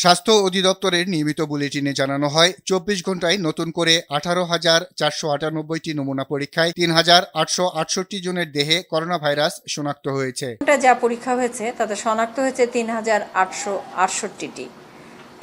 স্বাস্থ্য অধিদপ্তরের নিয়মিত বুলেটিনে জানানো হয় ২৪ ঘন্টায় নতুন করে ১৮,৪৯৮টি নমুনা পরীক্ষায় ৩,৮৬৮ জনের দেহে করোনা ভাইরাস শনাক্ত হয়েছে। যা পরীক্ষা হয়েছে তাতে শনাক্ত হয়েছে ৩,৮৬৮টি।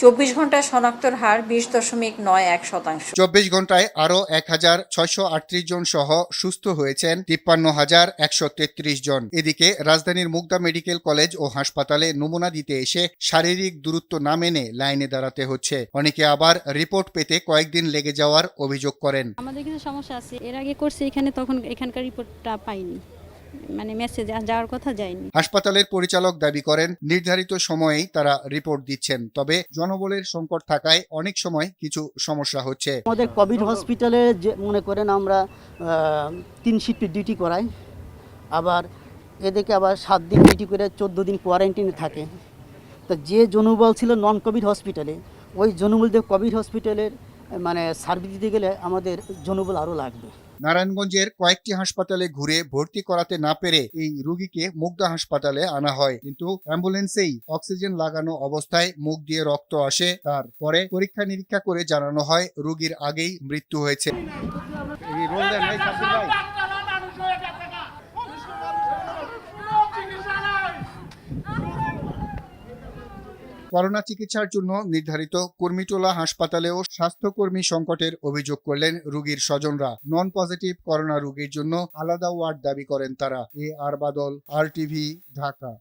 ২৪ ঘন্টায় শনাক্তর হার ২০.৯১%। ২৪ ঘন্টায় আরও ১,৬৩৮ জন সহ সুস্থ হয়েছেন ৫৩,১৩৩ জন। এদিকে রাজধানীর মুগদা মেডিকেল কলেজ ও হাসপাতালে নমুনা দিতে এসে শারীরিক দূরত্ব না মেনে লাইনে দাঁড়াতে হচ্ছে। অনেকে আবার রিপোর্ট পেতে কয়েকদিন লেগে যাওয়ার অভিযোগ করেন। আমাদের কিছু সমস্যা আছে, এর আগে করছি এখানে, তখন এখানকার রিপোর্টটা পাইনি, মানে মেসেজ যাওয়ার কথা যায়নি। হাসপাতালের পরিচালক দাবি করেন নির্ধারিত সময়েই তারা রিপোর্ট দিচ্ছেন, তবে জনবলের সংকট থাকায় অনেক সময় কিছু সমস্যা হচ্ছে। আমাদের কোভিড হসপিটালে যে মনে করেন আমরা 3 শিফট ডিউটি করাই, আবার এদিকে আবার 7 দিন ডিউটি করে 14 দিন কোয়ারেন্টাইনে থাকে। তো যে জনবল ছিল নন কোভিড হসপিটালে, ওই জনবল দিয়ে কোভিড হসপিটালের মানে সার্ভিস দিতে গেলে আমাদের জনবল আরও লাগবে। নারায়ণগঞ্জের কয়েকটি হাসপাতালে ঘুরে ভর্তি করাতে না পেরে এই রোগীকে মুগদা হাসপাতালে আনা হয়, কিন্তু অ্যাম্বুলেন্সেই অক্সিজেন লাগানো অবস্থায় মুখ দিয়ে রক্ত আসে। তারপরে পরীক্ষা নিরীক্ষা করে জানানো হয় রোগীর আগেই মৃত্যু হয়েছে। করোনা চিকিৎসার জন্য নির্ধারিত কর্মীটোলা হাসপাতালেও স্বাস্থ্যকর্মী সংকটের অভিযোগ করলেন রোগীর স্বজনরা। নন পজিটিভ করোনা রোগীর জন্য আলাদা ওয়ার্ড দাবি করেন তারা। আর বাদল, RTV, ঢাকা।